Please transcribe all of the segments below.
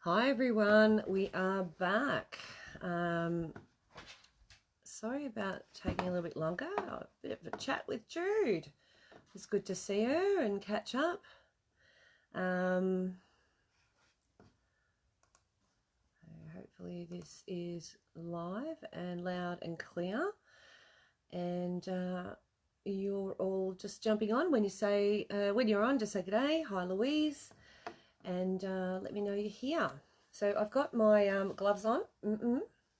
Hi everyone, we are back. Sorry about taking a little bit longer. A bit of a chat with Jude. It's good to see her and catch up. Hopefully this is live and loud and clear, and you're all just jumping on when you say when you're on. Just say g'day, hi Louise, and let me know you're here. So I've got my gloves on.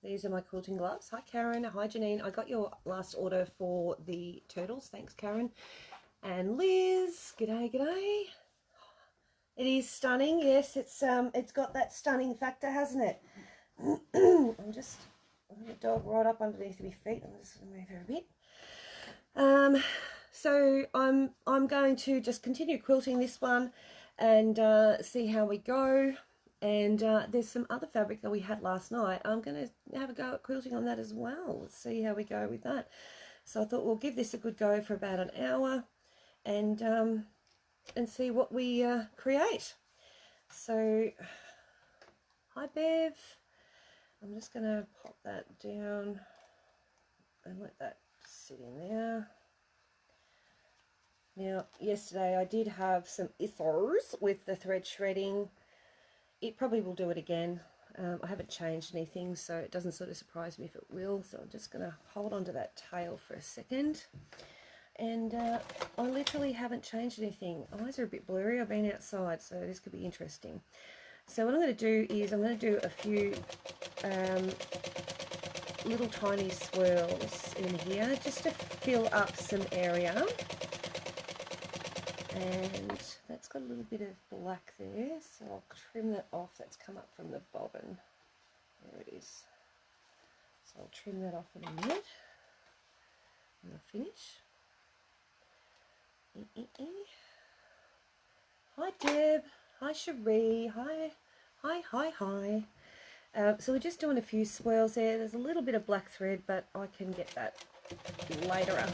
These are my quilting gloves. Hi Karen, hi Janine. I got your last order for the turtles. Thanks Karen. And Liz, g'day, g'day. It is stunning. Yes, it's got that stunning factor, hasn't it? I'm just the dog right up underneath my feet. I'm just going to move her a bit. So I'm going to just continue quilting this one and see how we go. And there's some other fabric that we had last night. I'm going to have a go at quilting on that as well. Let's see how we go with that. So I thought we'll give this a good go for about an hour and see what we create. So, hi Bev. I'm just going to pop that down and let that sit in there. Now, yesterday I did have some issues with the thread shredding. It probably will do it again. I haven't changed anything, so it doesn't sort of surprise me if it will. So I'm just going to hold on to that tail for a second. And I literally haven't changed anything. Eyes are a bit blurry. I've been outside, so this could be interesting. So what I'm going to do is I'm going to do a few little tiny swirls in here just to fill up some area. And that's got a little bit of black there, so I'll trim that off. That's come up from the bobbin. There it is. So I'll trim that off in a minute and I'll finish. Hi Deb, hi Cherie, hi. So we're just doing a few swirls there. There's a little bit of black thread, but I can get that later on.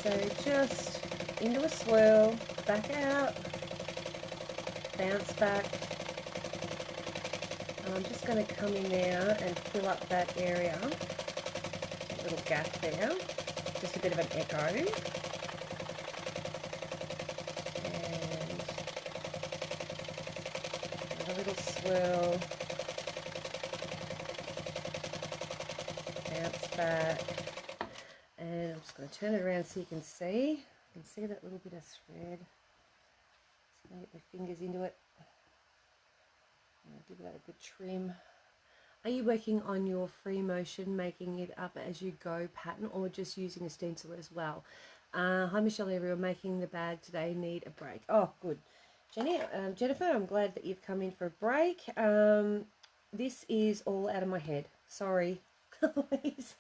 So just into a swirl, back out, bounce back. And I'm just going to come in there and fill up that area, a little gap there, just a bit of an echo. A little swirl, bounce back, and I'm just going to turn it around so you can see. You can see that little bit of thread. Just going to get my fingers into it. Give that a good trim. Are you working on your free motion, making it up as you go pattern, or just using a stencil as well? Hi Michelle, everyone. Making the bag today. Need a break. Oh, good. Jennifer, I'm glad that you've come in for a break. This is all out of my head. Sorry, Louise.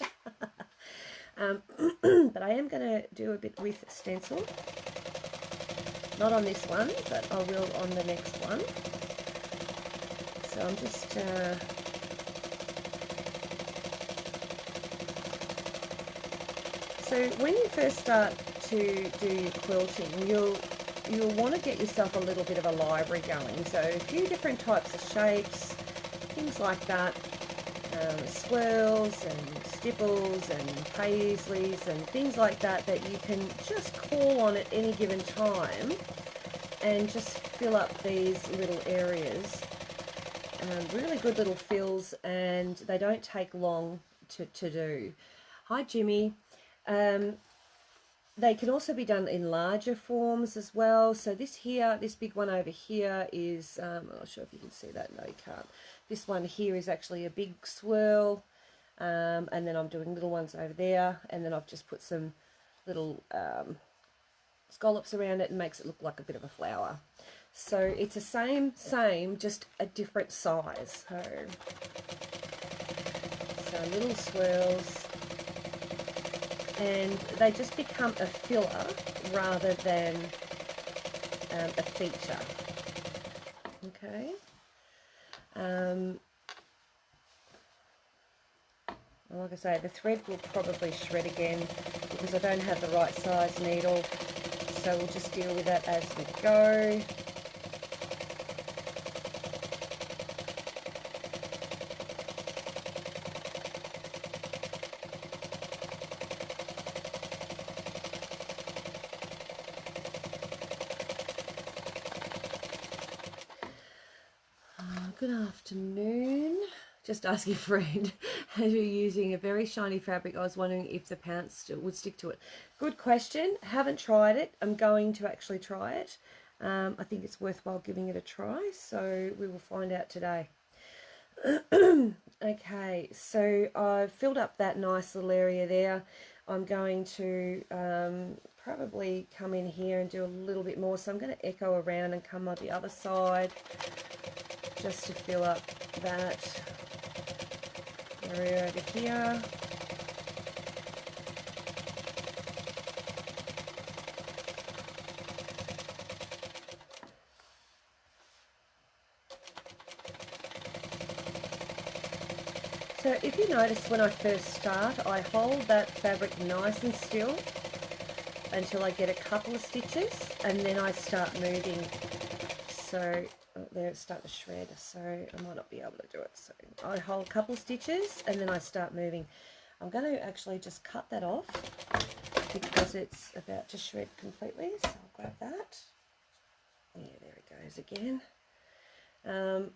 But I am going to do a bit with stencil. Not on this one, but I will on the next one. So I'm just... So when you first start to do your quilting, you'll want to get yourself a little bit of a library going. So a few different types of shapes, things like that, swirls and stipples and paisleys and things like that that you can just call on at any given time and just fill up these little areas. Really good little fills, and they don't take long to do. Hi Jimmy. They can also be done in larger forms as well. So this here, this big one over here is, I'm not sure if you can see that. No, you can't. This one here is actually a big swirl. And then I'm doing little ones over there. And then I've just put some little scallops around it and makes it look like a bit of a flower. So it's the same, just a different size. So little swirls. And they just become a filler rather than a feature. Okay. Like I say, the thread will probably shred again because I don't have the right size needle. So we'll just deal with that as we go. Good afternoon. Just asking a friend, as you're using a very shiny fabric, I was wondering if the pants would stick to it. Good question. Haven't tried it. I'm going to actually try it. I think it's worthwhile giving it a try, so we will find out today. Okay, so I've filled up that nice little area there. I'm going to probably come in here and do a little bit more. So I'm going to echo around and come on the other side just to fill up that area over here. So if you notice, when I first start, I hold that fabric nice and still until I get a couple of stitches, and then I start moving. So there, it's starting to shred, so I might not be able to do it. So I hold a couple of stitches and then I start moving. I'm going to actually just cut that off because it's about to shred completely. So I'll grab that. Yeah, there it goes again. Yeah,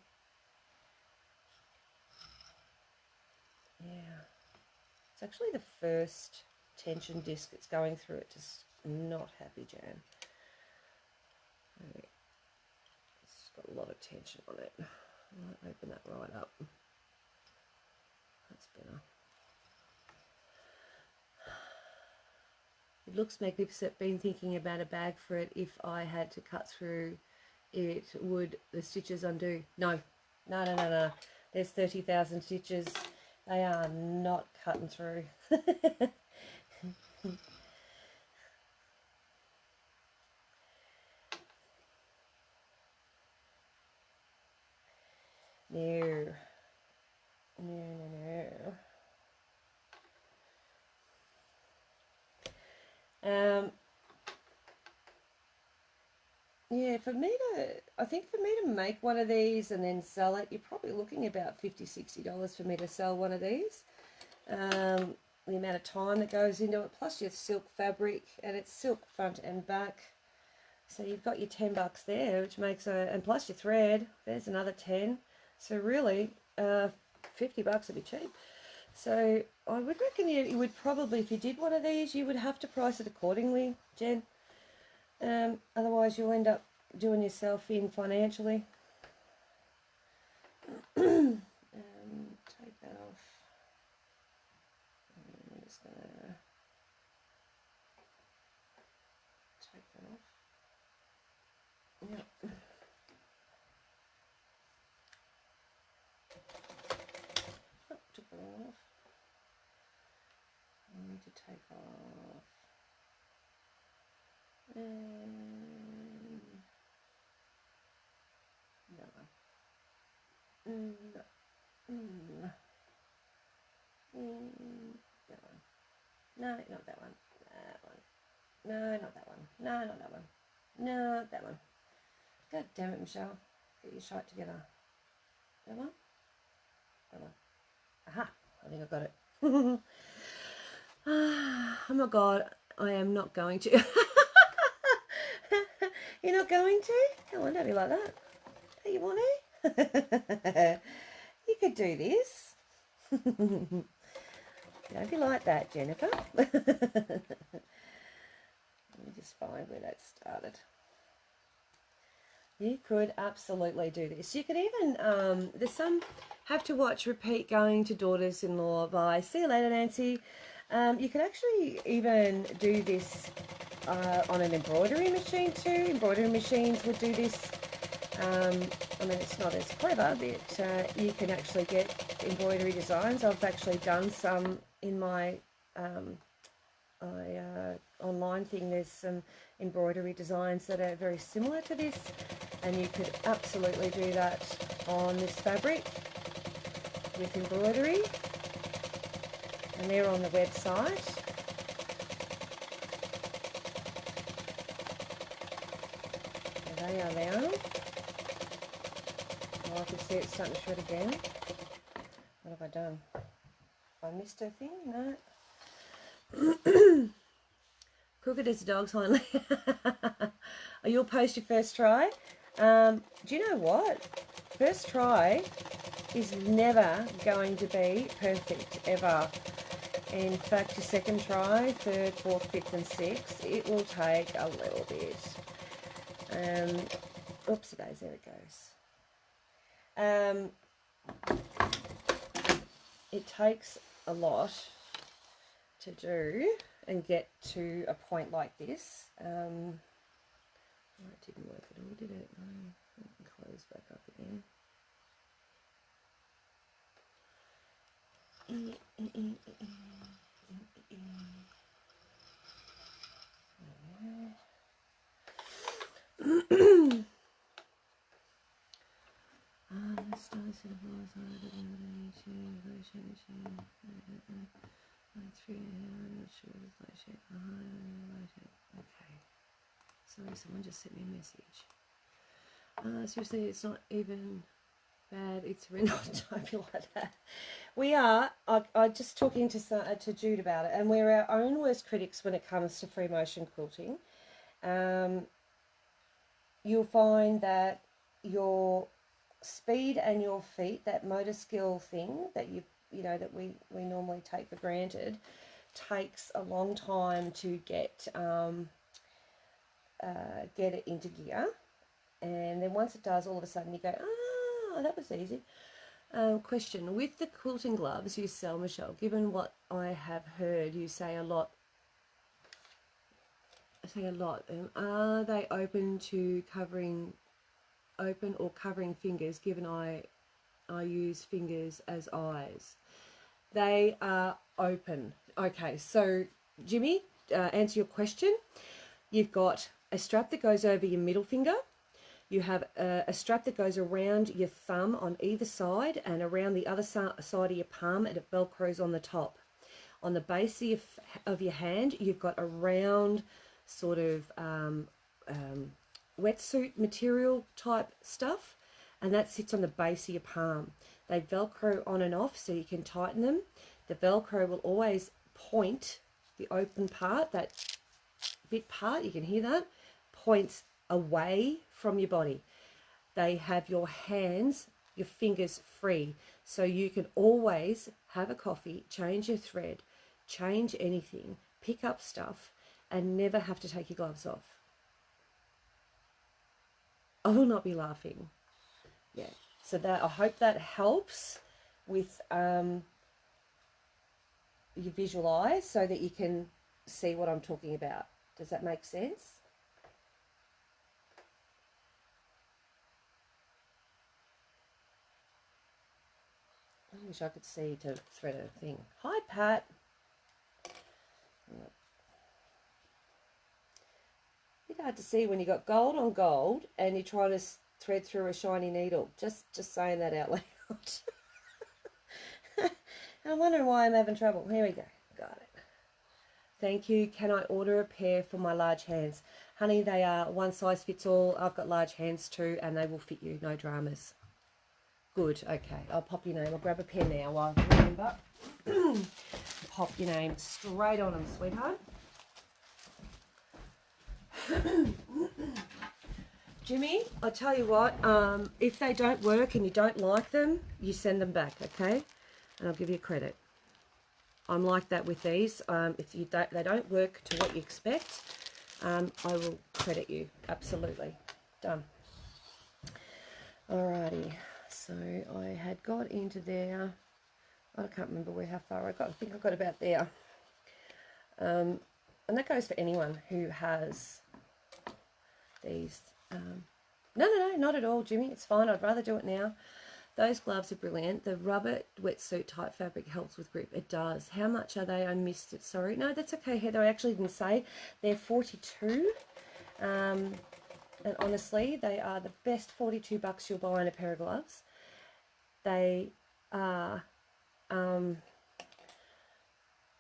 it's actually the first tension disc that's going through it, just not happy jam. Okay. It's got a lot of tension on it. I might open that right up. That's better. It looks magnificent. Been thinking about a bag for it. If I had to cut through it, would the stitches undo? No. No. There's 30,000 stitches. They are not cutting through. No. Yeah, I think for me to make one of these and then sell it, you're probably looking about $50–60 for me to sell one of these. The amount of time that goes into it, plus your silk fabric, and it's silk front and back. So you've got your $10 there, which makes and plus your thread, there's another 10. So really, $50 would be cheap. So I would reckon you would probably, if you did one of these, you would have to price it accordingly, Jen. Otherwise you'll end up doing yourself in financially. Take that off. I'm just going to take that off. Yep. Oh, took it all off. I need to take off. That one. That one. No, not that one. That one. No, not that one. No, not that one. No, that one. God damn it, Michelle. Get your shite together. That one? That one. Aha! I think I got it. Oh my God, I am not going to. You're not going to? Come on, don't be like that. Hey, you want to? You could do this. Don't be like that, Jennifer. Let me just find where that started. You could absolutely do this. You could even, there's some have to watch repeat going to daughters-in-law by See You Later, Nancy. You could actually even do this on an embroidery machine too. Embroidery machines would do this. I mean, it's not as clever, but you can actually get embroidery designs. I've actually done some in my online thing. There's some embroidery designs that are very similar to this, and you could absolutely do that on this fabric with embroidery, and they're on the website. There they are now. Oh, I can see it's starting to shred again. What have I done? Have I missed a thing? No. Crooked as a dog's hind leg. You'll post your first try. Do you know what? first try is never going to be perfect, ever. In fact, your second try, third, fourth, fifth and sixth, it will take a little bit. Oopsie days, there it goes. It takes a lot to do and get to a point like this. Oh, it didn't work at all, did it? No, close back up again. Okay. Sorry, someone just sent me a message. Seriously, it's not even bad. It's really not. Don't be like that. We are. I just talking to Jude about it, and we're our own worst critics when it comes to free motion quilting. You'll find that your speed and your feet, that motor skill thing that that we normally take for granted, takes a long time to get it into gear. And then once it does, all of a sudden you go, oh, that was easy. Question, with the quilting gloves you sell, Michelle, given what I have heard you say a lot, are they open or covering fingers, given I use fingers as eyes? They are open. Okay, so Jimmy, answer your question. You've got a strap that goes over your middle finger. You have a strap that goes around your thumb on either side and around the other side of your palm, and it velcros on the top. On the base of your hand, you've got a round sort of wetsuit material type stuff, and that sits on the base of your palm. They velcro on and off so you can tighten them. The velcro will always point, the open part, that bit part, you can hear that, points away from your body. They have your hands, your fingers free, so you can always have a coffee, change your thread, change anything, pick up stuff, and never have to take your gloves off. I will not be laughing. Yeah, so that, I hope that helps with your visual eyes so that you can see what I'm talking about. Does that make sense? I wish I could see to thread a thing. Hi, Pat. It's hard to see when you got gold on gold and you're trying to thread through a shiny needle. Just saying that out loud. I'm wondering why I'm having trouble. Here we go. Got it. Thank you. Can I order a pair for my large hands? Honey, they are one size fits all. I've got large hands too, and they will fit you. No dramas. Good. Okay. I'll pop your name. I'll grab a pen now while I remember. Pop your name straight on them, sweetheart. Jimmy, I tell you what, if they don't work and you don't like them, you send them back, okay? And I'll give you credit. I'm like that with these. If they don't work to what you expect, I will credit you. Absolutely. Done. Alrighty. So I had got into there. I can't remember how far I got. I think I got about there. And that goes for anyone who has these. No, not at all, Jimmy. It's fine. I'd rather do it now. Those gloves are brilliant. The rubber wetsuit type fabric helps with grip. It does. How much are they? I missed it. Sorry. No, that's okay, Heather. I actually didn't say. They're 42. And honestly, they are the best 42 bucks you'll buy on a pair of gloves. They are.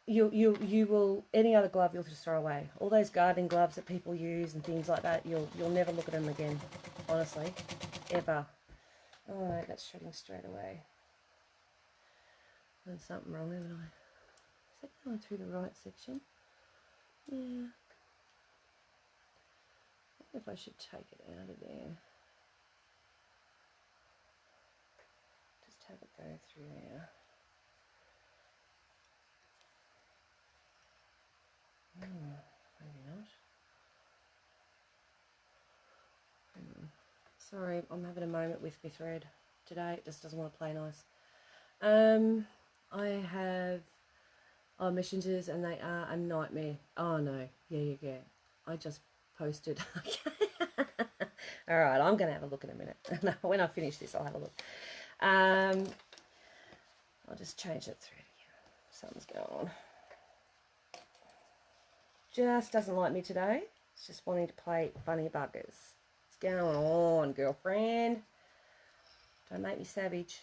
You will, any other glove you'll just throw away. All those gardening gloves that people use and things like that, you'll never look at them again, honestly, ever. All right, that's shredding straight away. Done something wrong, haven't I? Is that going through the right section? Yeah. I wonder if I should take it out of there. have it go through there. Maybe not. Sorry, I'm having a moment with my thread today. It just doesn't want to play nice. I have messengers and they are a nightmare. Oh no, yeah. I just posted. All right, I'm going to have a look in a minute. When I finish this, I'll have a look. I'll just change that thread again. Something's going on. Just doesn't like me today. It's just wanting to play funny buggers. What's going on, girlfriend? Don't make me savage.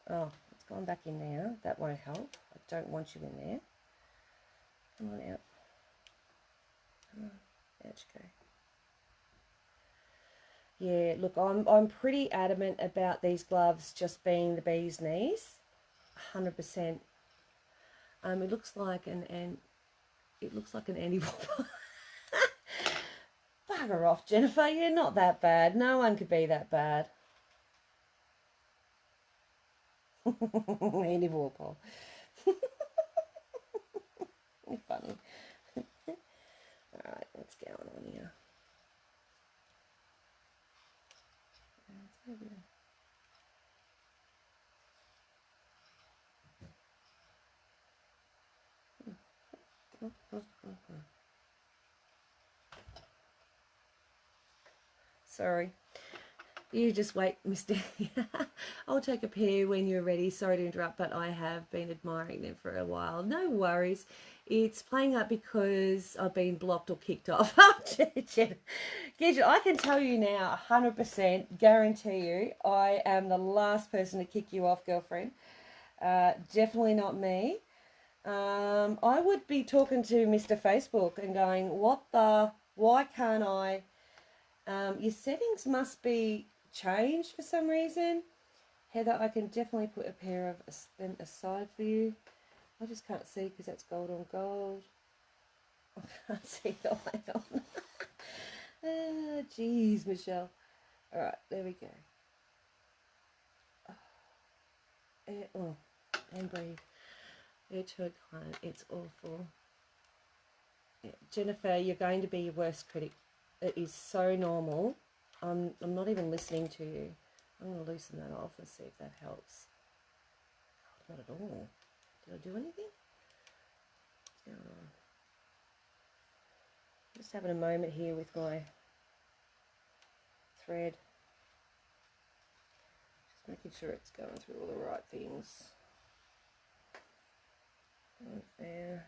Oh, it's gone back in now. That won't help. I don't want you in there. Come on out. Come on. Out you go. Yeah, look, I'm pretty adamant about these gloves just being the bee's knees. 100%. It looks like an anti-wobble. Bugger off, Jennifer. You're not that bad. No one could be that bad. Anti-wobble. You're funny. Alright, what's going on here? Sorry. You just wait, Mr. I'll take a pair when you're ready. Sorry to interrupt, but I have been admiring them for a while. No worries. It's playing up because I've been blocked or kicked off. Gidget, I can tell you now, 100%, guarantee you, I am the last person to kick you off, girlfriend. Definitely not me. I would be talking to Mr. Facebook and going, why can't I? Your settings must be changed for some reason. Heather, I can definitely put a pair of them aside for you. I just can't see because that's gold on gold. I can't see the light on. Jeez, Michelle. Alright, there we go. And breathe. Edgehood client, it's awful. Yeah, Jennifer, you're going to be your worst critic. It is so normal. I'm not even listening to you. I'm going to loosen that off and see if that helps. Not at all. Did I do anything? What's going on? Just having a moment here with my thread. Just making sure it's going through all the right things. Right there.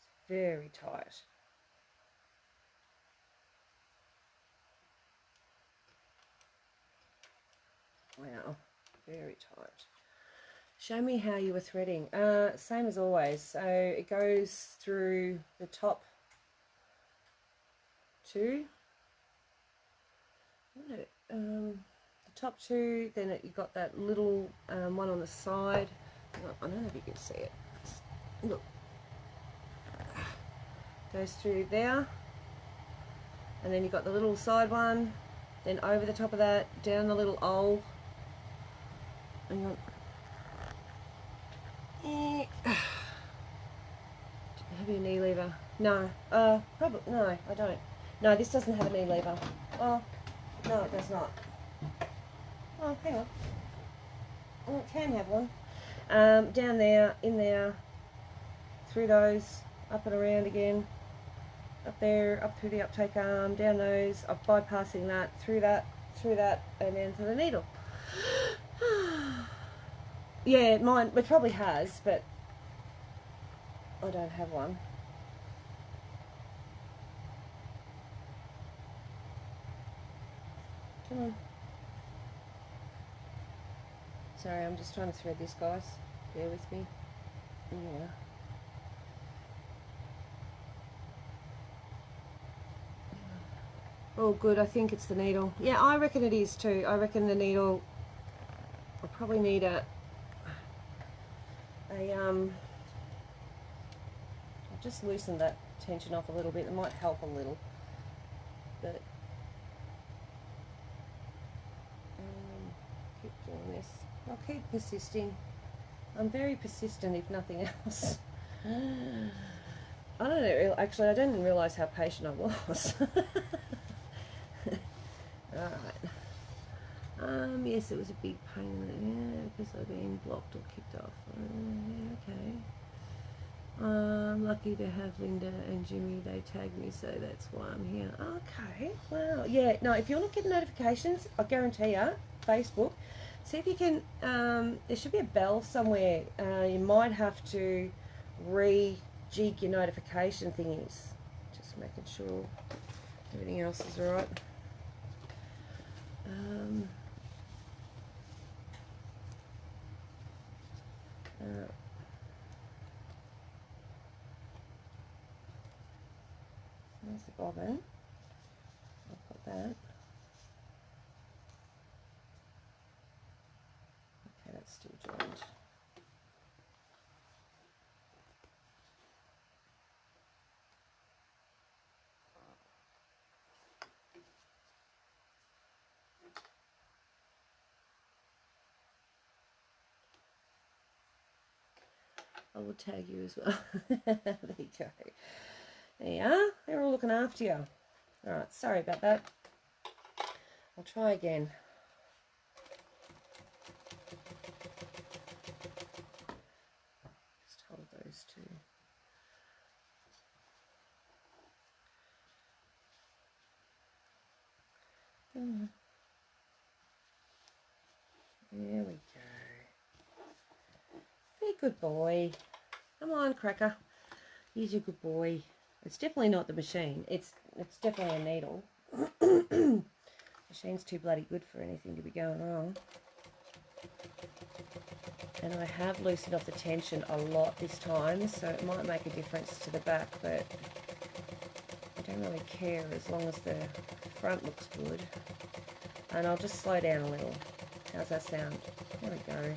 It's very tight. Wow, very tight. Show me how you were threading. Same as always. So it goes through the top two. The top two, then you got that little one on the side. I don't know if you can see it. Look. Goes through there. And then you've got the little side one. Then over the top of that, down the little awl. Hang on. Have you a knee lever? No. Probably no, I don't. No, this doesn't have a knee lever. Oh, no, it does not. Oh, hang on. Oh, it can have one. Down there, in there, through those, up and around again. Up there, up through the uptake arm, down those, up bypassing that, through that, and then to the needle. Yeah, mine, it probably has, but I don't have one. Come on. Sorry, I'm just trying to thread this, guys. Bear with me. Yeah. Oh, good. I think it's the needle. Yeah, I reckon it is too. I reckon the needle. I'll probably need I'll just loosen that tension off a little bit. It might help a little, but keep doing this. I'll keep persisting. I'm very persistent, if nothing else. I don't know, actually, I didn't realise how patient I was. Alright. Yes, it was a big pain, yeah, because I've been blocked or kicked off. Yeah, okay. I'm lucky to have Linda and Jimmy. They tagged me, so that's why I'm here. Okay, wow. Yeah, no, if you want to get notifications, I guarantee you, Facebook, see if you can, there should be a bell somewhere. You might have to rejig your notification thingies. Just making sure everything else is alright. There's the bobbin. I've got that. Okay, that's still joined. I will tag you as well. There you go. There you are. They're all looking after you. Alright, sorry about that. I'll try again. Just hold those two. There we go. Be a good boy. Come on, Cracker. He's a good boy. It's definitely not the machine. It's definitely a needle. Machine's too bloody good for anything to be going wrong. And I have loosened off the tension a lot this time, so it might make a difference to the back, but I don't really care as long as the front looks good. And I'll just slow down a little. How's that sound? There we go.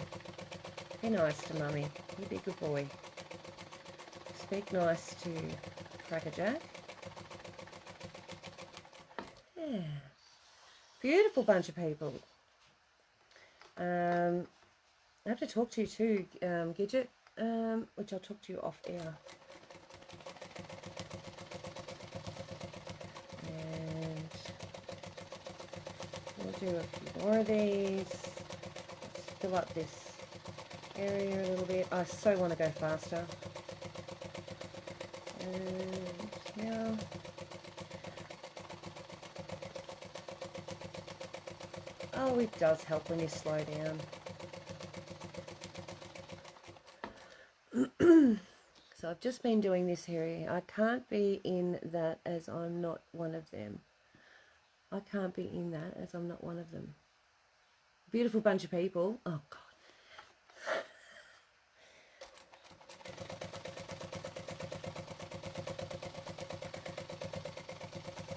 Be nice to Mummy. You be a good boy. Speak nice to Crackerjack. Yeah. Beautiful bunch of people. I have to talk to you too, Gidget, which I'll talk to you off air. And we'll do a few more of these. Let's fill up this area a little bit. I so want to go faster. And now, oh, it does help when you slow down. So I've just been doing this area. I can't be in that as I'm not one of them. I can't be in that as I'm not one of them. Beautiful bunch of people. Oh, God.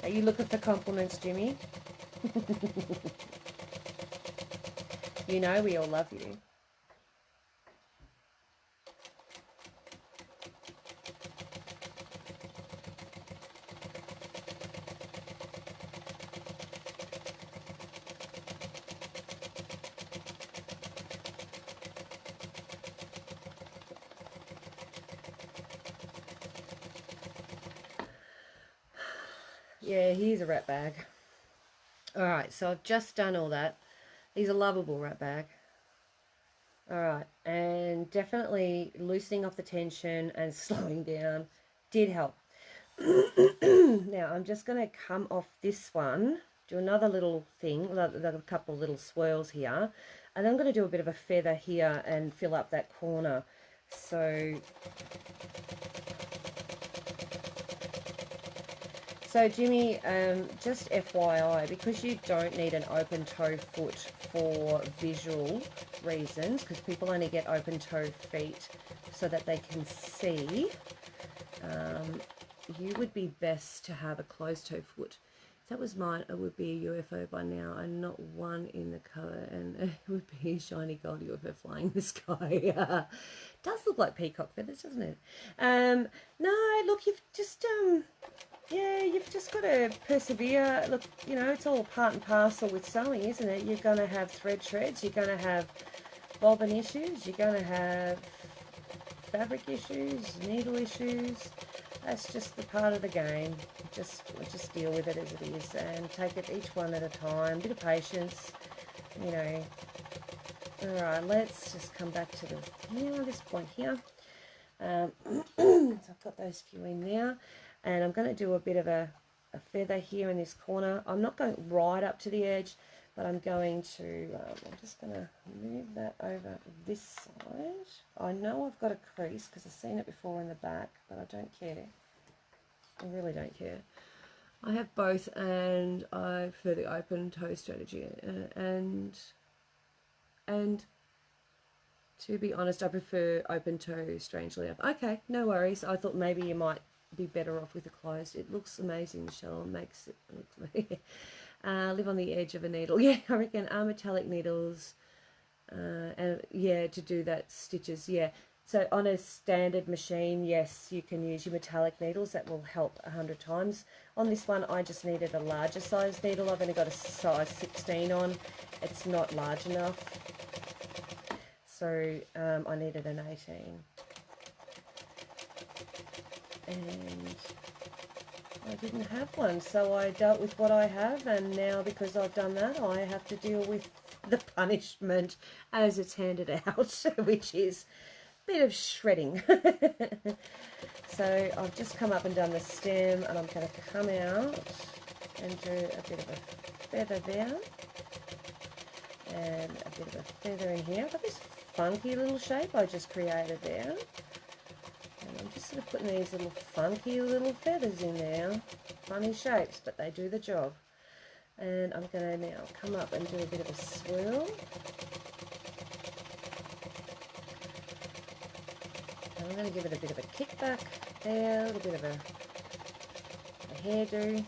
Are you looking for compliments, Jimmy? You know we all love you. Yeah, here's a rat bag. Alright, so I've just done all that. He's a lovable rat bag. Alright, and definitely loosening off the tension and slowing down did help. Now, I'm just going to come off this one, do another little thing, a couple of little swirls here, and I'm going to do a bit of a feather here and fill up that corner. So Jimmy, just FYI, because you don't need an open toe foot for visual reasons, because people only get open toe feet so that they can see, you would be best to have a closed toe foot. that was mine, it would be a UFO by now, and not one in the colour, and it would be a shiny gold UFO flying in the sky. Does look like peacock feathers, doesn't it? No, look, you've just yeah, you've just got to persevere. Look, you know, it's all part and parcel with sewing, isn't it? You're going to have thread shreds, you're going to have bobbin issues, you're going to have fabric issues, needle issues. That's just the part of the game. Just deal with it as it is and take it each one at a time. Bit of patience, you know. All right, let's just come back to this point here. So I've got those few in now, and I'm going to do a bit of a feather here in this corner. I'm not going right up to the edge, but I'm going to, I'm just going to move that over this side. I know I've got a crease because I've seen it before in the back, but I don't care. I really don't care. I have both, and I prefer the open toe strategy, and to be honest, I prefer open toe, strangely enough. Okay, no worries. I thought maybe you might be better off with it closed. It looks amazing, Michelle. Makes it look live on the edge of a needle. Yeah, I reckon metallic needles, and yeah, to do that stitches. Yeah, so on a standard machine, yes, you can use your metallic needles. That will help 100 times. On this one, I just needed a larger size needle. I've only got a size 16 on. It's not large enough. So I needed an 18, and I didn't have one, so I dealt with what I have, and now because I've done that, I have to deal with the punishment as it's handed out, which is a bit of shredding. So I've just come up and done the stem, and I'm going to come out and do a bit of a feather there, and a bit of a feather in here. I've got this funky little shape I just created there, and I'm just sort of putting these little funky little feathers in there. Funny shapes, but they do the job. And I'm going to now come up and do a bit of a swirl, and I'm going to give it a bit of a kickback there, a little bit of a hairdo.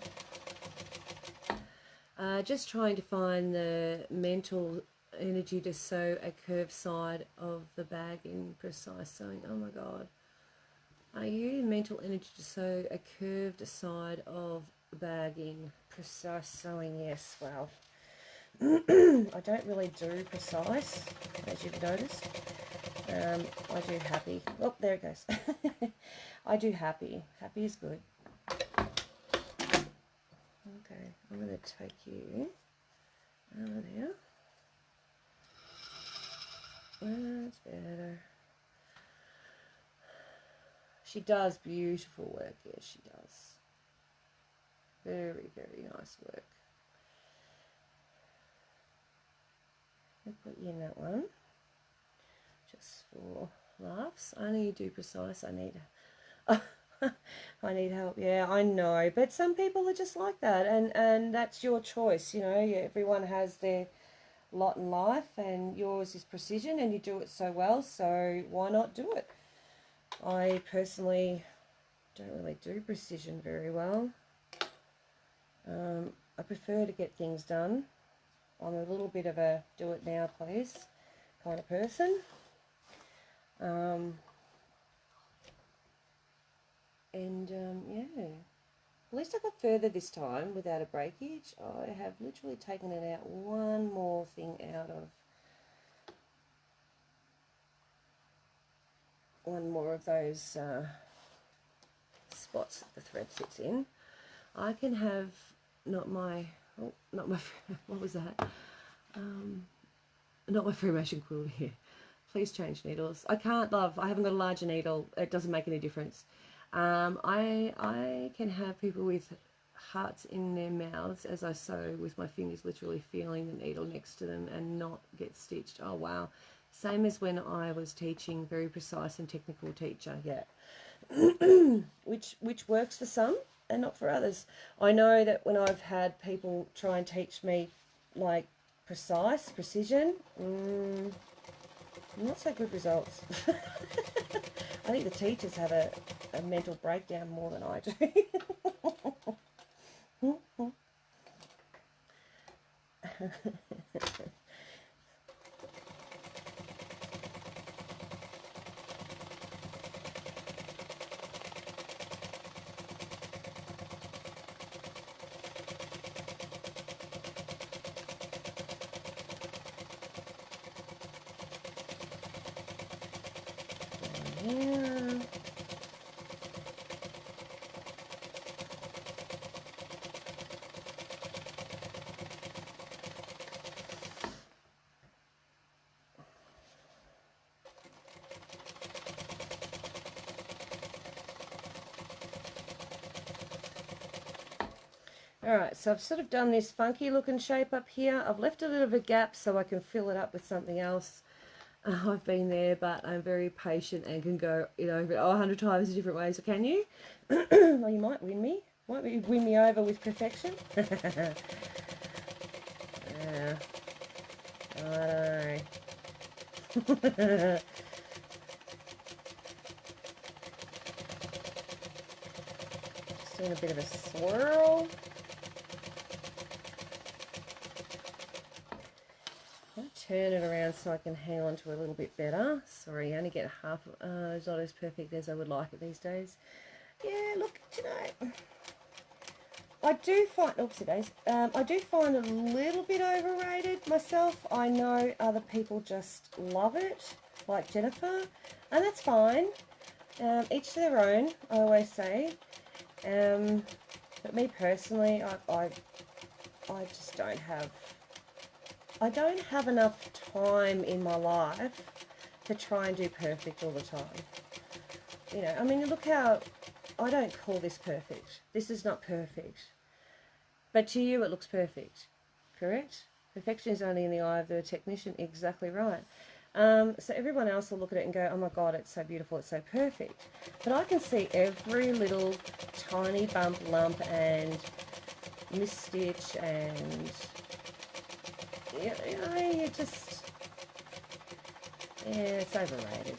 Just trying to find the mental energy to sew a curved side of the bag in precise sewing. Oh my god. Are you mental energy to sew a curved side of the bag in precise sewing? Yes, well, I don't really do precise, as you've noticed. I do happy. Oh, there it goes. I do happy. Happy is good. Okay, I'm going to take you over there. That's better. She does beautiful work. Yes, she does. Very, very nice work. I'll put you in that one. Just for laughs. I only do precise. I need I need help. Yeah, I know. But some people are just like that, and that's your choice. You know, everyone has their lot in life, and yours is precision, and you do it so well, so why not do it? I personally don't really do precision very well. I prefer to get things done. I'm a little bit of a do it now please kind of person. Yeah, at least I got further this time without a breakage. I have literally taken it out, one more thing out of one more of those spots that the thread sits in. I can have not my what was that? Not my free motion quilt here. Please change needles. I can't, love. I haven't got a larger needle. It doesn't make any difference. I can have people with hearts in their mouths as I sew with my fingers literally feeling the needle next to them and not get stitched. Oh wow. Same as when I was teaching, very precise and technical teacher, yeah. which works for some and not for others. I know that when I've had people try and teach me like precision, not so good results. I think the teachers have a mental breakdown more than I do. Yeah. Alright, so I've sort of done this funky looking shape up here. I've left a little bit of a gap so I can fill it up with something else. I've been there, but I'm very patient and can go, 100 times in different ways. So can you? Well, you might win me. Might win me over with perfection. Yeah. I don't know. Just doing a bit of a swirl. I'll turn it around so I can hang on to it a little bit better. Sorry, I only get half of it's not as perfect as I would like it these days. Yeah, look, you know, I do find, oopsie days, I do find it a little bit overrated myself. I know other people just love it, like Jennifer, and that's fine. Each to their own, I always say. But me personally, I just don't have, I don't have enough time in my life to try and do perfect all the time. You know, I mean, look how, I don't call this perfect. This is not perfect. But to you, it looks perfect. Correct? Perfection is only in the eye of the technician. Exactly right. So everyone else will look at it and go, oh my God, it's so beautiful, it's so perfect. But I can see every little tiny bump, lump, and misstitch, and you just, yeah, it's overrated.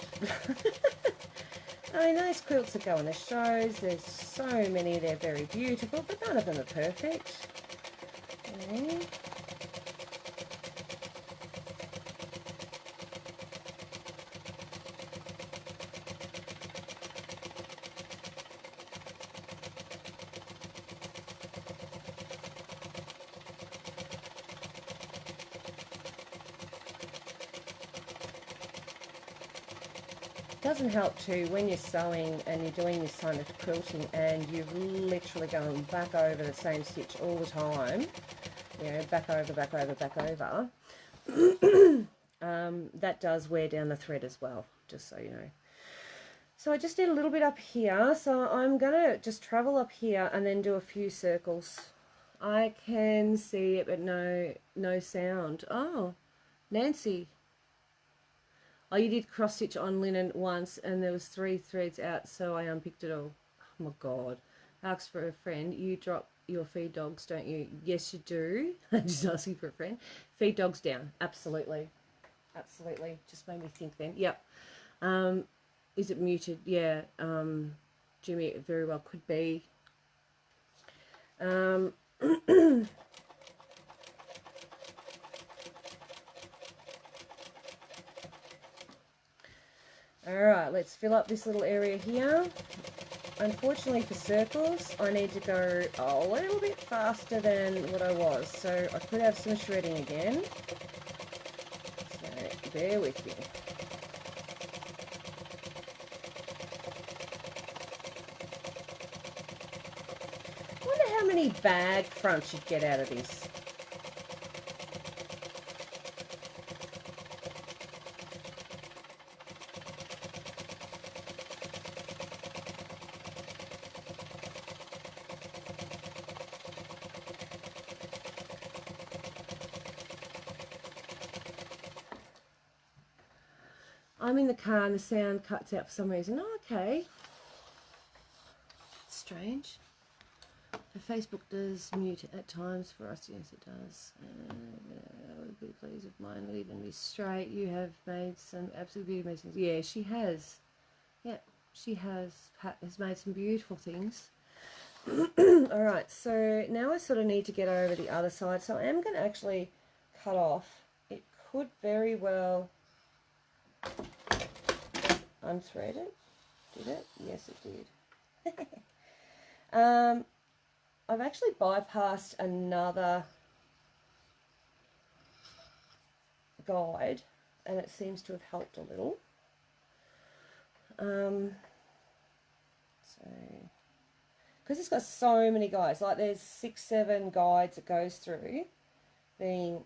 I mean, those quilts that go on the shows, there's so many, they're very beautiful, but none of them are perfect. Okay. Doesn't help too when you're sewing and you're doing this kind of quilting and you're literally going back over the same stitch all the time, you know, back over, back over, back over. That does wear down the thread as well, just so you know. So I just did a little bit up here, so I'm gonna just travel up here and then do a few circles. I can see it, but no sound. Oh, Nancy. Oh, you did cross stitch on linen once and there was 3 threads out, so I unpicked it all. Oh my God. Ask for a friend. You drop your feed dogs, don't you? Yes, you do. I'm just asking for a friend. Feed dogs down. Absolutely. Absolutely. Just made me think then. Yep. Is it muted? Yeah. Jimmy, it very well could be. Alright, let's fill up this little area here. Unfortunately for circles, I need to go a little bit faster than what I was, so I could have some shredding again. So bear with me. I wonder how many bag fronts you'd get out of this. I'm in the car and the sound cuts out for some reason. Oh, okay. Strange. So Facebook does mute at times for us. Yes, it does. I would be pleased if mine would even be straight. You have made some absolutely beautiful things. Yeah, she has. Yeah, she has made some beautiful things. Alright, so now I sort of need to get over the other side. So I am going to actually cut off, it could very well unthread it. Did it? Yes, it did. I've actually bypassed another guide, and it seems to have helped a little. So, because it's got so many guides, like there's 6-7 guides it goes through, being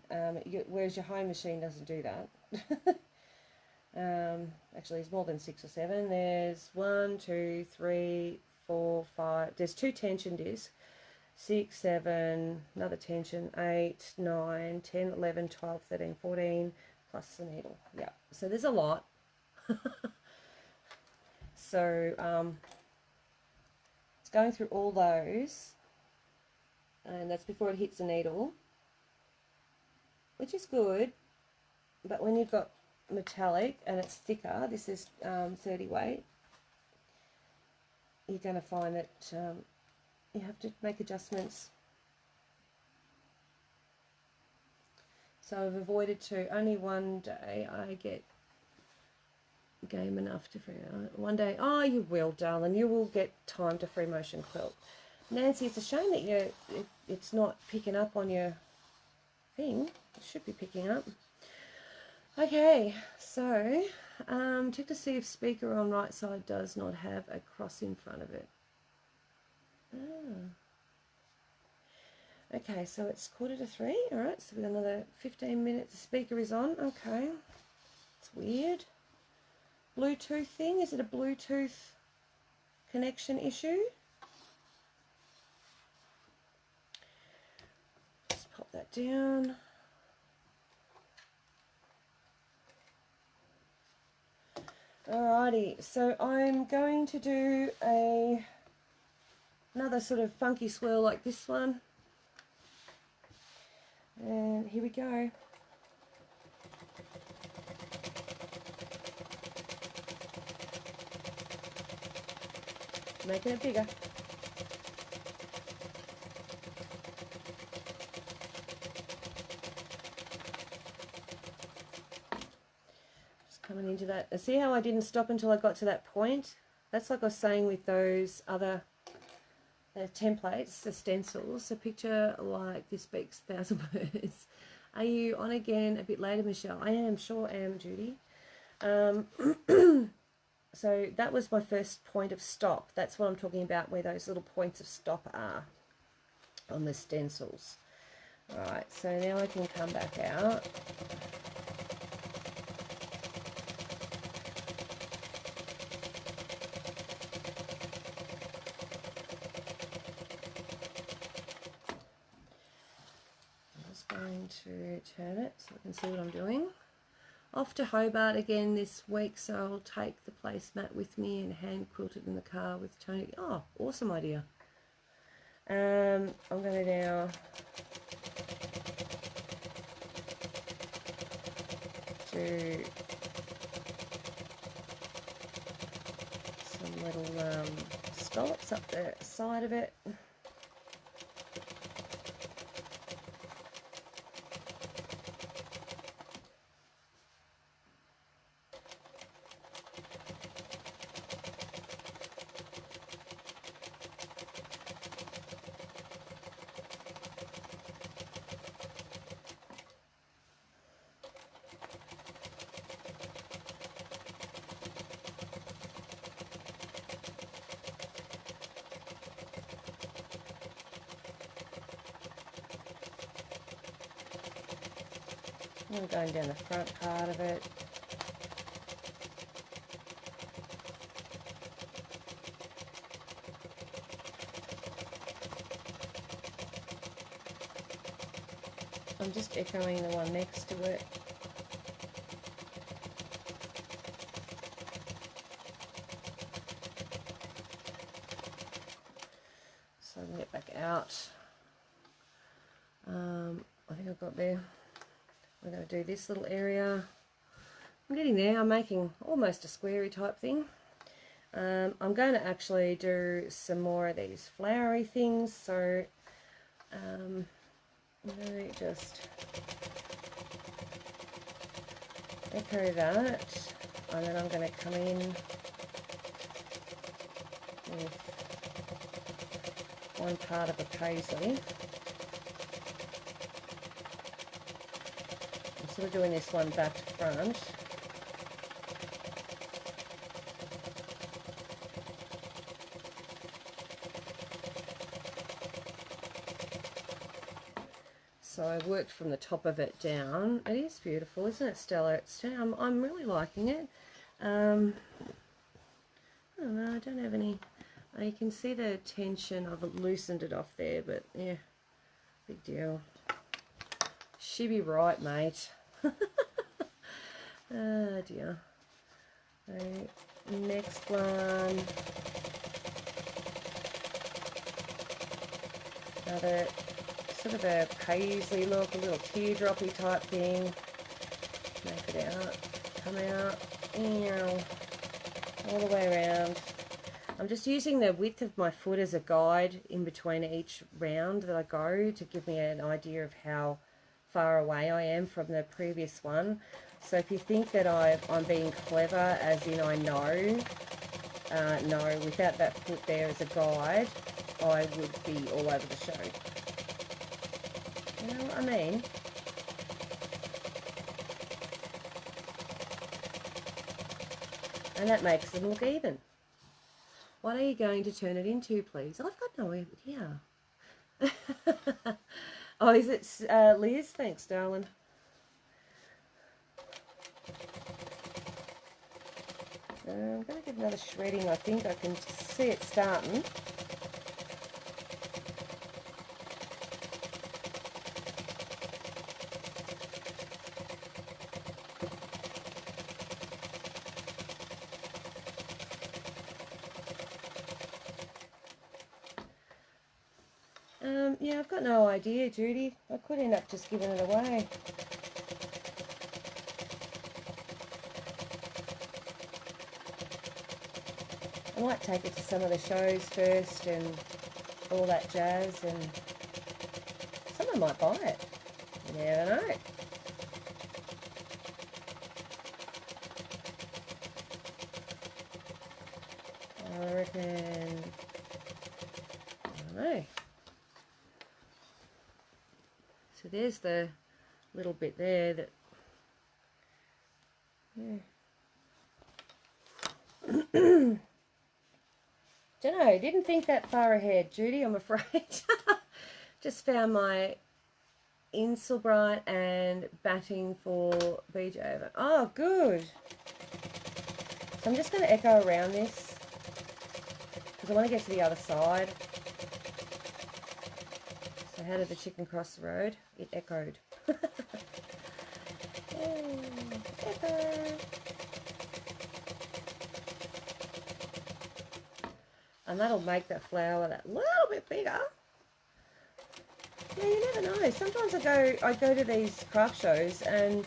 whereas your home machine doesn't do that. Actually, there's more than 6 or 7. There's 1, 2, 3, 4, 5. There's 2 tension discs. 6, 7, another tension, 8, 9, 10, 11, 12, 13, 14, plus the needle. Yeah, so there's a lot. So it's going through all those, and that's before it hits the needle, which is good. But when you've got metallic and it's thicker, this is 30 weight, you're going to find that you have to make adjustments. So I've avoided only one day I get game enough to free. One day, oh, you will, darling, you will get time to free motion quilt. Nancy, it's a shame that it's not picking up on your thing. It should be picking up. Okay, so check to see if speaker on right side does not have a cross in front of it. Okay, so it's 2:45. Alright, so we've got another 15 minutes. The speaker is on. Okay, it's weird. Bluetooth thing, is it a Bluetooth connection issue? Just pop that down. Alrighty, so I'm going to do another sort of funky swirl like this one. And here we go. Making it bigger. Just coming into that. See how I didn't stop until I got to that point? That's like I was saying with those other templates, the stencils. So picture like this speaks 1,000 words. Are you on again a bit later, Michelle? I am, sure am, Judy. So that was my first point of stop. That's what I'm talking about, where those little points of stop are on the stencils. Alright, so now I can come back out. I'm just going to turn it so I can see what I'm doing. Off to Hobart again this week, so I'll take the placemat with me and hand quilt it in the car with Tony. Oh, awesome idea. I'm going to now do some little scallops up the side of it. I'm going down the front part of it. I'm just echoing the one next to it. So I can get back out. I think I've got there. We're going to do this little area. I'm getting there. I'm making almost a squarey type thing. I'm going to actually do some more of these flowery things. So I'm going to just echo that, and then I'm going to come in with one part of a paisley. I'm sort of doing this one back to front. So I worked from the top of it down. It is beautiful, isn't it, Stella? I'm really liking it. I don't know, I don't have any. You can see the tension. I've loosened it off there, but yeah, big deal. She be right, mate. Oh dear. So, next one. Another sort of a paisley look, a little teardroppy type thing. Make it out, come out, all the way around. I'm just using the width of my foot as a guide in between each round that I go to give me an idea of how far away I am from the previous one. So if you think that I'm being clever, as in I know, no, without that foot there as a guide, I would be all over the show. You know what I mean? And that makes them look even. What are you going to turn it into, please? I've got no idea. Oh, is it Liz? Thanks, darling. I'm going to give another shredding. I think I can see it starting. Yeah, I've got no idea, Judy. I could end up just giving it away. I might take it to some of the shows first and all that jazz, and someone might buy it. You never know. I reckon, I don't know. So there's the little bit there that, yeah. Don't know, didn't think that far ahead, Judy, I'm afraid. Just found my Inselbright and batting for BJ. Oh, good. So I'm just going to echo around this because I want to get to the other side. So how did the chicken cross the road? It echoed. Echo. And that'll make that flower that little bit bigger. Yeah, you never know. Sometimes I go to these craft shows and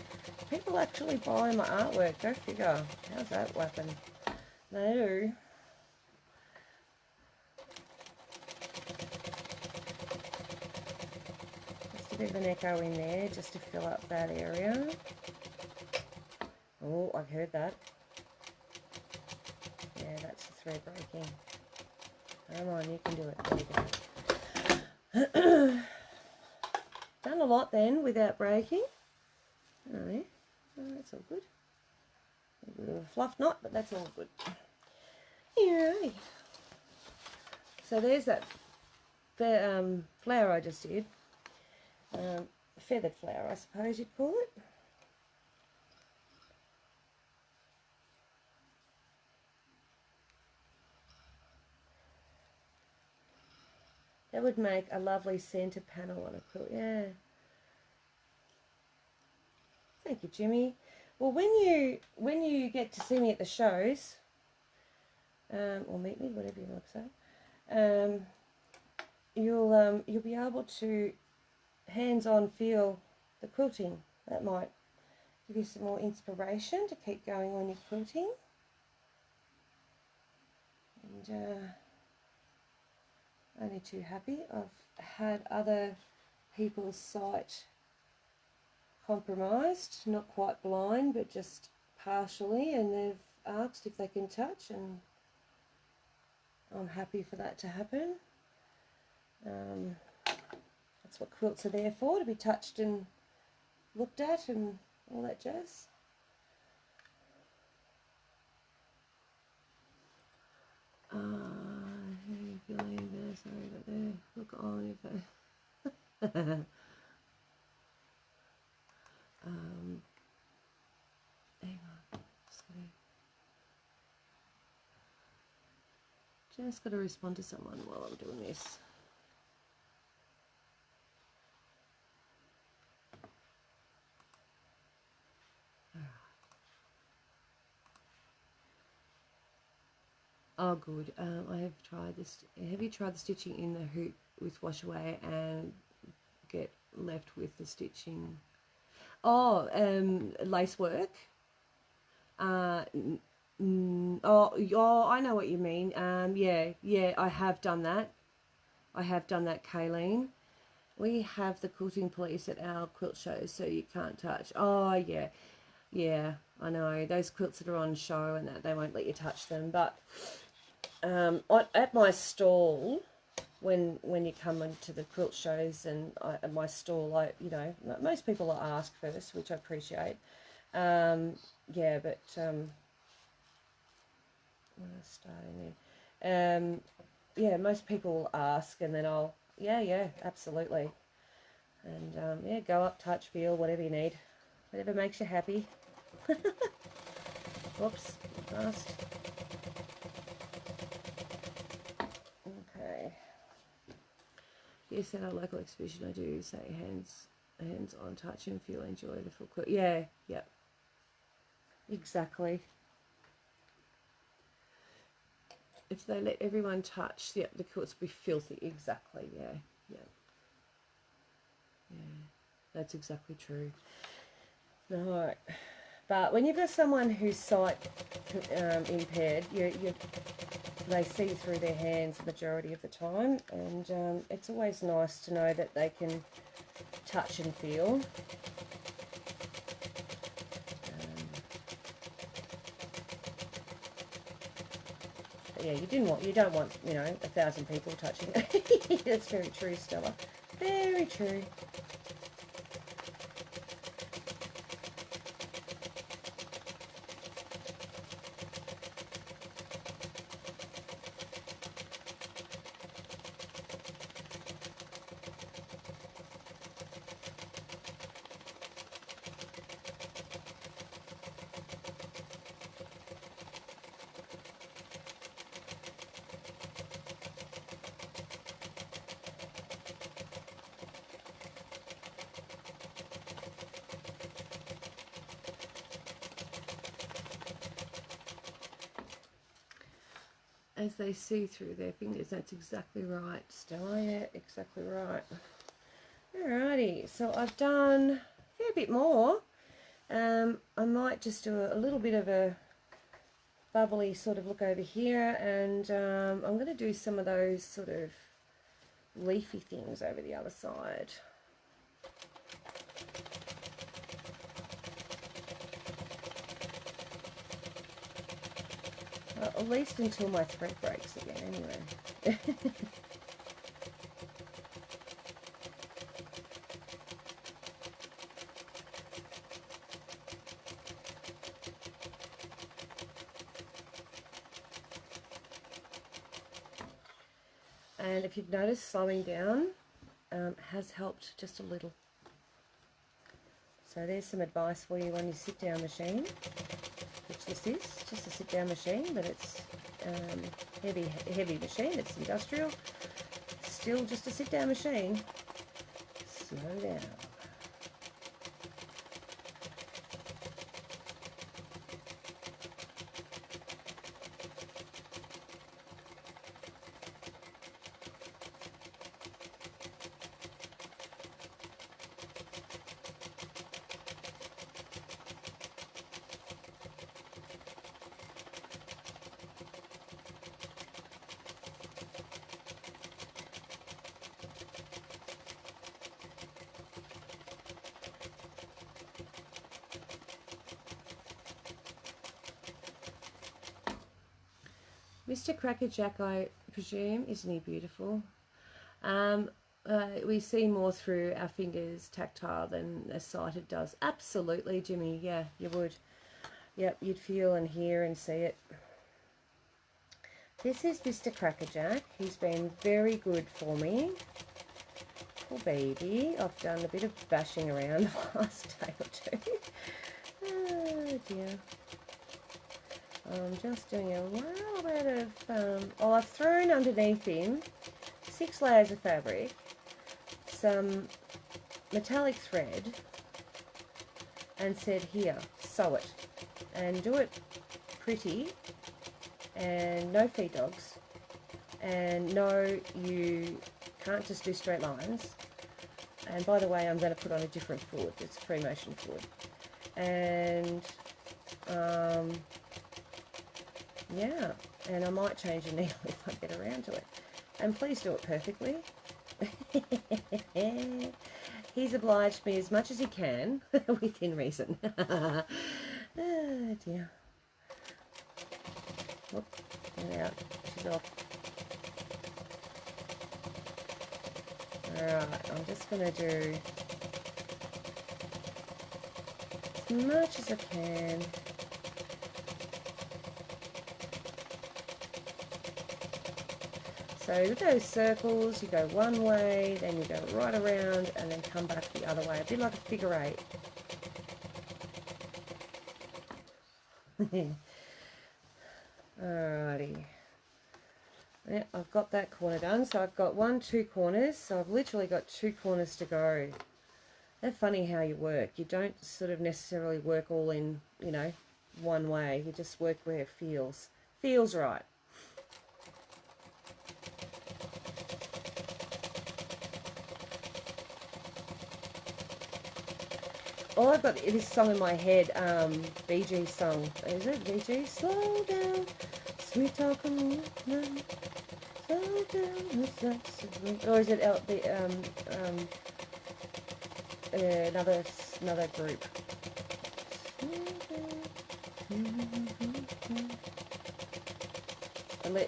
people actually buy my artwork. Go figure. How's that weapon? They do. Just a bit of an echo in there just to fill up that area. Oh, I've heard that. Yeah, that's the thread breaking. Come on, you can do it. There you go. Done a lot then without breaking. Oh, yeah. Oh, that's all good. A bit of a fluff knot, but that's all good. Alright. So there's that flower I just did. Feathered flower, I suppose you'd call it. That would make a lovely centre panel on a quilt. Yeah. Thank you, Jimmy. Well, when you get to see me at the shows, or meet me, whatever you want to say, you'll be able to hands-on feel the quilting. That might give you some more inspiration to keep going on your quilting. And only too happy. I've had other people's site compromised, not quite blind, but just partially, and they've asked if they can touch, and I'm happy for that to happen. That's what quilts are there for, to be touched and looked at and all that jazz. Feeling there, sorry about there. Look on your face. Hang on. Just got to respond to someone while I'm doing this. Oh, good. I have tried this. Have you tried the stitching in the hoop with wash away and get left with the stitching? Oh, lace work. Oh, I know what you mean. Yeah, I have done that. Kayleen. We have the quilting police at our quilt shows, so you can't touch. Oh, yeah. Yeah, I know. Those quilts that are on show and that, they won't let you touch them. But at my stall, when you come into the quilt shows and at my stall, most people ask first, which I appreciate. Yeah, but when I start in there, yeah, most people will ask, and then I'll, yeah, absolutely, and yeah, go up, touch, feel, whatever you need, whatever makes you happy. Whoops, fast. Okay. Yes, at our local exhibition, I do say hands on, touch and feel, enjoy the full quilt. Yeah, yep, exactly. If they let everyone touch, yep, the quilts will be filthy. Exactly, yeah. That's exactly true. No, but when you've got someone who's sight impaired, they see through their hands the majority of the time, and it's always nice to know that they can touch and feel. Yeah, you don't want 1,000 people touching it. That's very true, Stella. Very true. As they see through their fingers. That's exactly right, Stella. Yeah, exactly right. Alrighty, so I've done a fair bit more. I might just do a little bit of a bubbly sort of look over here, and I'm going to do some of those sort of leafy things over the other side. Well, at least until my thread breaks again, anyway. And if you've noticed, slowing down has helped just a little. So there's some advice for you on your sit-down machine, which this is, just a sit-down machine, but it's heavy machine, it's industrial. Still just a sit-down machine. Slow down. Mr. Crackerjack, I presume, isn't he beautiful? We see more through our fingers tactile than a sighted does. Absolutely, Jimmy. Yeah, you would. Yep, you'd feel and hear and see it. This is Mr. Crackerjack. He's been very good for me. Poor baby. I've done a bit of bashing around the last day or two. Oh dear. I'm just doing a little bit of, I've thrown underneath him 6 layers of fabric, some metallic thread, and said, here, sew it, and do it pretty, and no feed dogs, and no, you can't just do straight lines. And by the way, I'm going to put on a different foot. It's a free motion foot. And yeah, and I might change the needle if I get around to it. And please do it perfectly. He's obliged me as much as he can, within reason. Oh dear. Whoop, get out. She's off. Alright, I'm just going to do as much as I can. So with those circles, you go one way, then you go right around, and then come back the other way, a bit like a figure eight. Alrighty. Yeah, I've got that corner done. So I've got 1, 2 corners. So I've literally got 2 corners to go. That's funny how you work. You don't sort of necessarily work all in, you know, one way. You just work where it feels right. All I've got is this song in my head, Bee Gees song. Is it Bee Gees? Slow down, sweet talking woman. Slow down, or is it another group?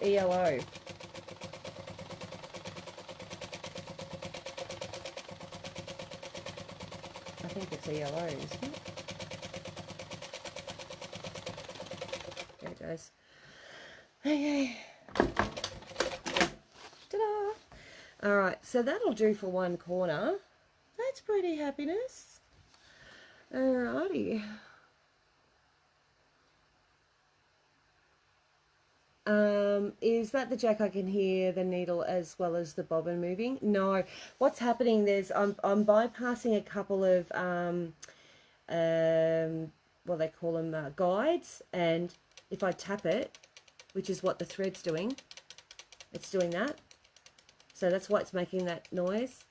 ELO. I think it's ELO, isn't it? There it goes. Okay. Ta-da! Alright, so that'll do for one corner. That's pretty happiness. Alrighty. Is that the jack? I can hear the needle as well as the bobbin moving. No, what's happening? I'm bypassing a couple of what they call them, guides, and if I tap it, which is what the thread's doing, it's doing that. So that's why it's making that noise.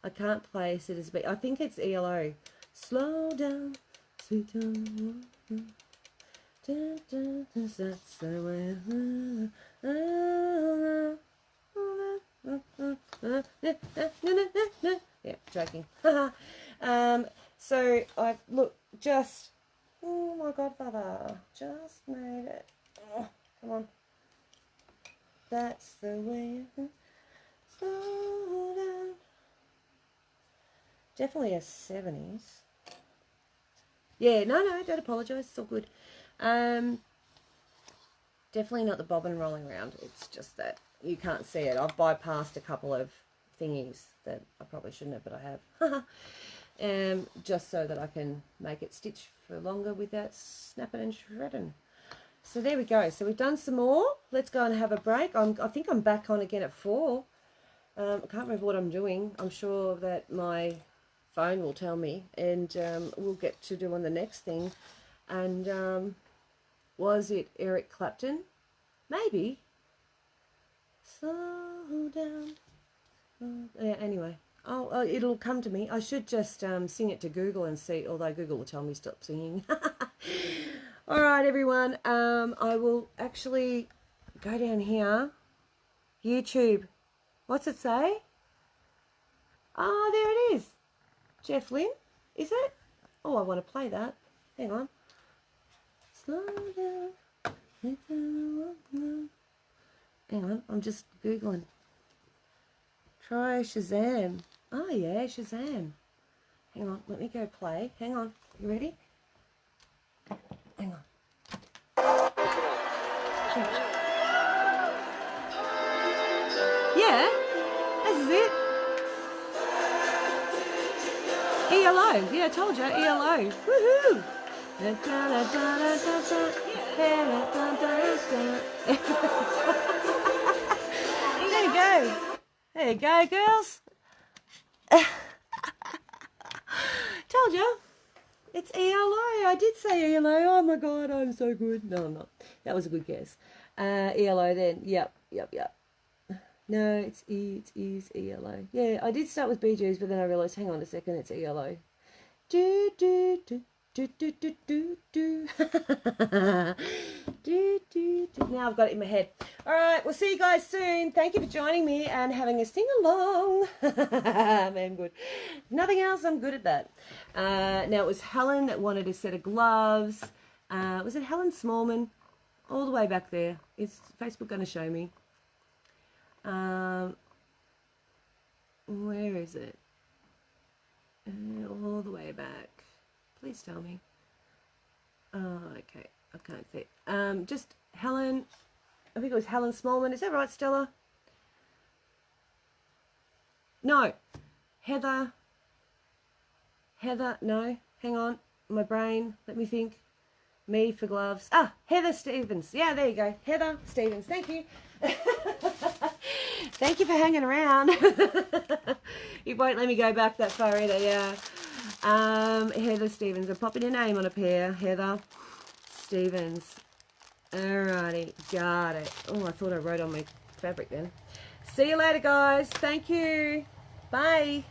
I can't place it as a beat. I think it's ELO. Slow down, sweet down. That's the way. Yeah, joking. So I look just. Oh my godfather, just made it. Oh, come on. That's the way. Slow down. Definitely a 70s. Yeah, no, don't apologise. It's all good. Definitely not the bobbin rolling around. It's just that you can't see it. I've bypassed a couple of thingies that I probably shouldn't have, but I have. Just so that I can make it stitch for longer without snapping and shredding. So there we go. So we've done some more. Let's go and have a break. I think I'm back on again at 4. I can't remember what I'm doing. I'm sure that my phone will tell me, and we'll get to doing the next thing. And was it Eric Clapton? Maybe. Slow down. Yeah, anyway. Oh, it'll come to me. I should just sing it to Google and see, although Google will tell me stop singing. All right, everyone. I will actually go down here. YouTube. What's it say? Oh, there it is. Jeff Lynne, is it? Oh, I want to play that. Hang on. Slow down. Hang on, I'm just Googling. Try Shazam. Oh yeah, Shazam. Hang on, let me go play. Hang on, you ready? Hang on. Yeah, this is it. ELO. Yeah, I told you, ELO. Woohoo! There you go. There you go, girls. Told you. It's ELO. I did say ELO. Oh my god, I'm so good. No, I'm not. That was a good guess. ELO then. Yep. No, it is ELO. Yeah, I did start with BGs, but then I realised, hang on a second, it's ELO. Do do do do do do do do. Now I've got it in my head. All right, we'll see you guys soon. Thank you for joining me and having a sing along. Man, good. Nothing else. I'm good at that. Now it was Helen that wanted a set of gloves. Was it Helen Smallman? All the way back there. Is Facebook going to show me? Where is it? All the way back. Please tell me. Oh, okay. I can't see. Just Helen. I think it was Helen Smallman. Is that right, Stella? No. Heather. No. Hang on. My brain. Let me think. Me for gloves. Ah, Heather Stevens. Yeah, there you go. Heather Stevens. Thank you. Thank you for hanging around. You won't let me go back that far either, yeah. Heather Stevens. I'm popping your name on a pair. Heather Stevens. Alrighty, got it. Oh, I thought I wrote on my fabric then. See you later, guys. Thank you. Bye.